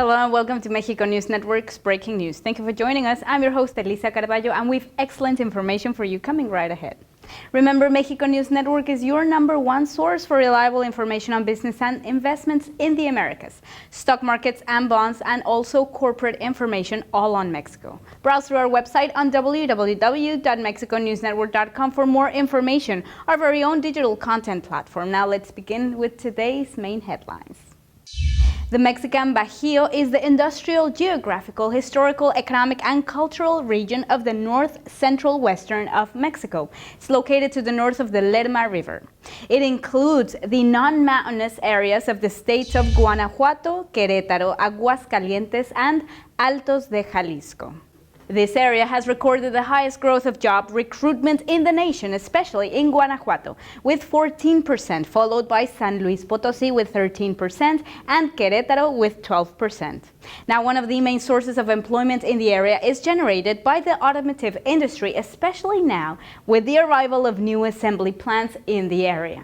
Hello and welcome to Mexico News Network's Breaking News. Thank you for joining us. I'm your host, Elisa Carballo, and we've excellent information for you coming right ahead. Remember, Mexico News Network is your #1 source for reliable information on business and investments in the Americas, stock markets and bonds, and also corporate information all on Mexico. Browse through our website on www.mexiconewsnetwork.com for more information, our very own digital content platform. Now let's begin with today's main headlines. The Mexican Bajío is the industrial, geographical, historical, economic, and cultural region of the north-central western of Mexico. It's located to the north of the Lerma River. It includes the non-mountainous areas of the states of Guanajuato, Querétaro, Aguascalientes, and Altos de Jalisco. This area has recorded the highest growth of job recruitment in the nation, especially in Guanajuato, with 14%, followed by San Luis Potosí with 13% and Querétaro with 12%. Now, one of the main sources of employment in the area is generated by the automotive industry, especially now with the arrival of new assembly plants in the area.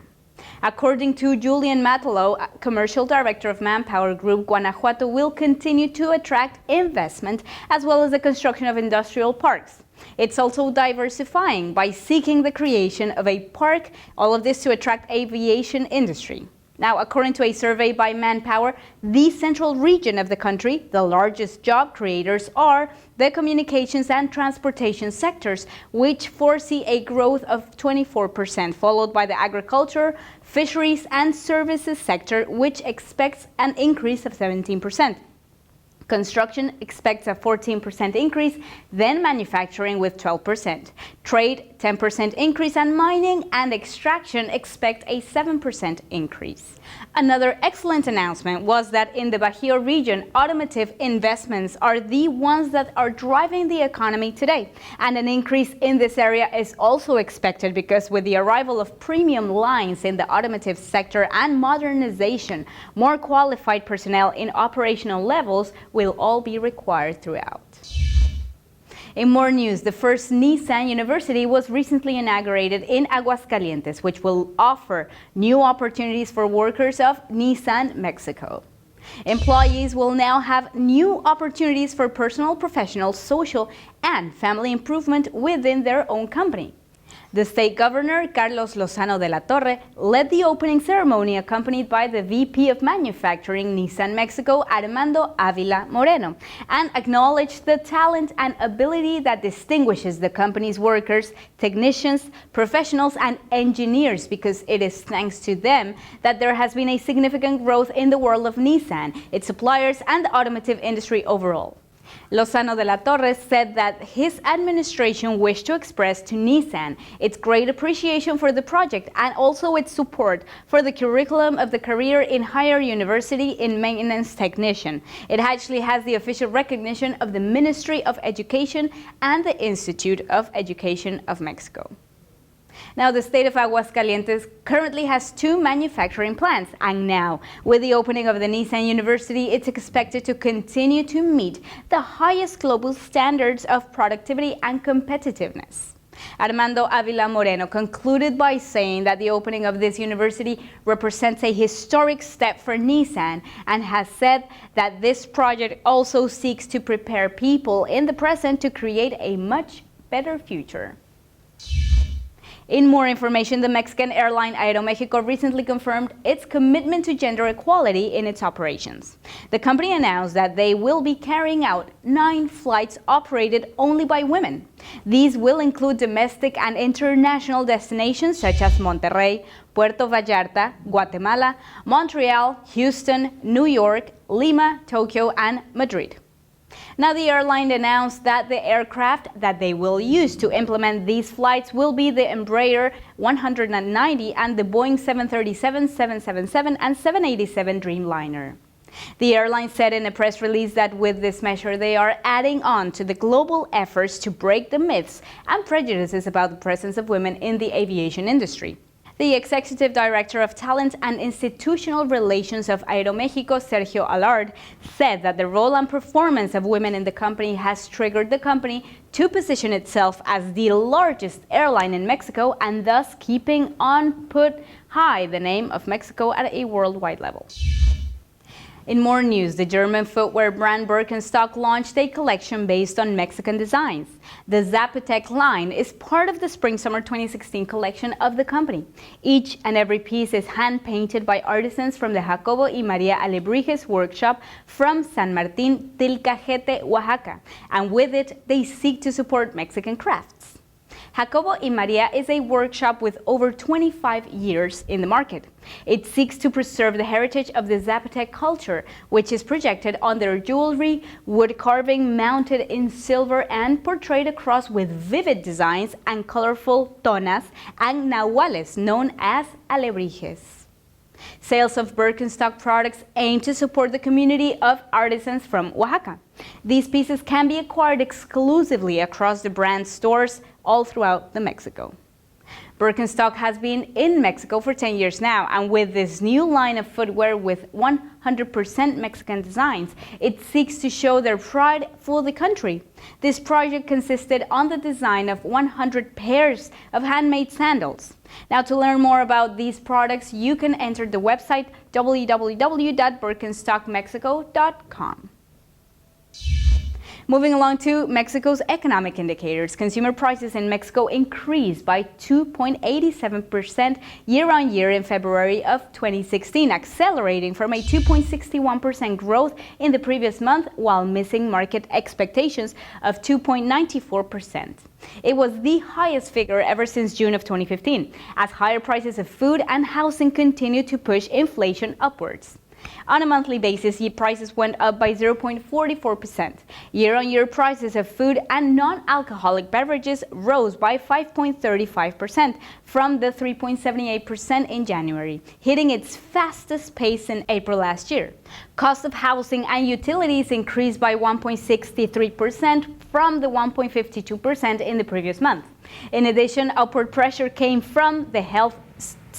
According to Julian Matalo, Commercial Director of Manpower Group, Guanajuato will continue to attract investment as well as the construction of industrial parks. It's also diversifying by seeking the creation of a park, all of this to attract aviation industry. Now, according to a survey by Manpower, the central region of the country, the largest job creators are the communications and transportation sectors, which foresee a growth of 24%, followed by the agriculture, fisheries, and services sector, which expects an increase of 17%. Construction expects a 14% increase, then manufacturing with 12%. Trade, 10% increase, and mining and extraction expect a 7% increase. Another excellent announcement was that in the Bajío region, automotive investments are the ones that are driving the economy today. And an increase in this area is also expected because with the arrival of premium lines in the automotive sector and modernization, more qualified personnel in operational levels will all be required throughout. In more news, the first Nissan University was recently inaugurated in Aguascalientes, which will offer new opportunities for workers of Nissan Mexico. Employees will now have new opportunities for personal, professional, social, and family improvement within their own company. The state governor, Carlos Lozano de la Torre, led the opening ceremony accompanied by the VP of Manufacturing Nissan Mexico, Armando Avila Moreno, and acknowledged the talent and ability that distinguishes the company's workers, technicians, professionals, and engineers, because it is thanks to them that there has been a significant growth in the world of Nissan, its suppliers, and the automotive industry overall. Lozano de la Torre said that his administration wished to express to Nissan its great appreciation for the project and also its support for the curriculum of the career in higher university in maintenance technician. It actually has the official recognition of the Ministry of Education and the Institute of Education of Mexico. Now, the state of Aguascalientes currently has 2 manufacturing plants, and now, with the opening of the Nissan University, it's expected to continue to meet the highest global standards of productivity and competitiveness. Armando Avila Moreno concluded by saying that the opening of this university represents a historic step for Nissan and has said that this project also seeks to prepare people in the present to create a much better future. In more information, the Mexican airline Aeroméxico recently confirmed its commitment to gender equality in its operations. The company announced that they will be carrying out 9 flights operated only by women. These will include domestic and international destinations such as Monterrey, Puerto Vallarta, Guatemala, Montreal, Houston, New York, Lima, Tokyo, and Madrid. Now, the airline announced that the aircraft that they will use to implement these flights will be the Embraer 190 and the Boeing 737, 777, and 787 Dreamliner. The airline said in a press release that with this measure they are adding on to the global efforts to break the myths and prejudices about the presence of women in the aviation industry. The Executive Director of Talent and Institutional Relations of Aeroméxico, Sergio Allard, said that the role and performance of women in the company has triggered the company to position itself as the largest airline in Mexico and thus keeping on put high the name of Mexico at a worldwide level. In more news, the German footwear brand Birkenstock launched a collection based on Mexican designs. The Zapotec line is part of the Spring-Summer 2016 collection of the company. Each and every piece is hand-painted by artisans from the Jacobo y Maria Alebrijes workshop from San Martín, Tilcajete, Oaxaca, and with it, they seek to support Mexican crafts. Jacobo y Maria is a workshop with over 25 years in the market. It seeks to preserve the heritage of the Zapotec culture, which is projected on their jewelry, wood carving mounted in silver and portrayed across with vivid designs and colorful tonas and nahuales known as alebrijes. Sales of Birkenstock products aim to support the community of artisans from Oaxaca. These pieces can be acquired exclusively across the brand's stores all throughout Mexico. Birkenstock has been in Mexico for 10 years now, and with this new line of footwear with 100% Mexican designs, it seeks to show their pride for the country. This project consisted on the design of 100 pairs of handmade sandals. Now, to learn more about these products, you can enter the website www.birkenstockmexico.com. Moving along to Mexico's economic indicators, consumer prices in Mexico increased by 2.87% year-on-year in February of 2016, accelerating from a 2.61% growth in the previous month while missing market expectations of 2.94%. It was the highest figure ever since June of 2015, as higher prices of food and housing continue to push inflation upwards. On a monthly basis, prices went up by 0.44%. Year-on-year prices of food and non-alcoholic beverages rose by 5.35% from the 3.78% in January, hitting its fastest pace in April last year. Cost of housing and utilities increased by 1.63% from the 1.52% in the previous month. In addition, upward pressure came from the health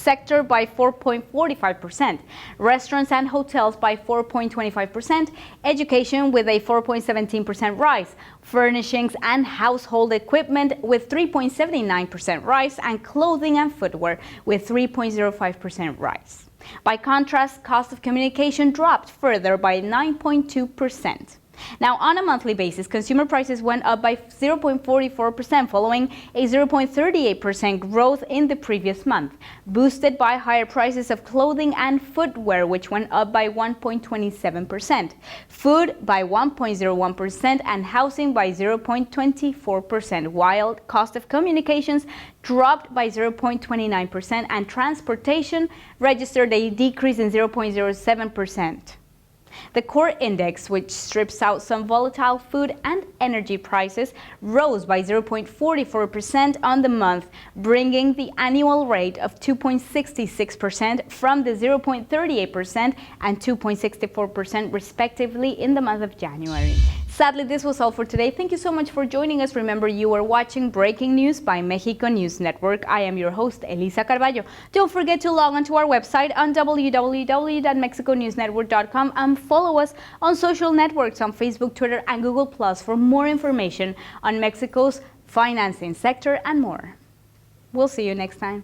sector by 4.45%, restaurants and hotels by 4.25%, education with a 4.17% rise, furnishings and household equipment with 3.79% rise, and clothing and footwear with 3.05% rise. By contrast, cost of communication dropped further by 9.2%. Now, on a monthly basis, consumer prices went up by 0.44% following a 0.38% growth in the previous month, boosted by higher prices of clothing and footwear, which went up by 1.27%, food by 1.01%, and housing by 0.24%, while cost of communications dropped by 0.29% and transportation registered a decrease in 0.07%. The core index, which strips out some volatile food and energy prices, rose by 0.44% on the month, bringing the annual rate of 2.66% from the 0.38% and 2.64% respectively in the month of January. Sadly, this was all for today. Thank you so much for joining us. Remember, you are watching Breaking News by Mexico News Network. I am your host, Elisa Carballo. Don't forget to log on to our website on www.mexiconewsnetwork.com and follow us on social networks on Facebook, Twitter, and Google Plus for more information on Mexico's financing sector and more. We'll see you next time.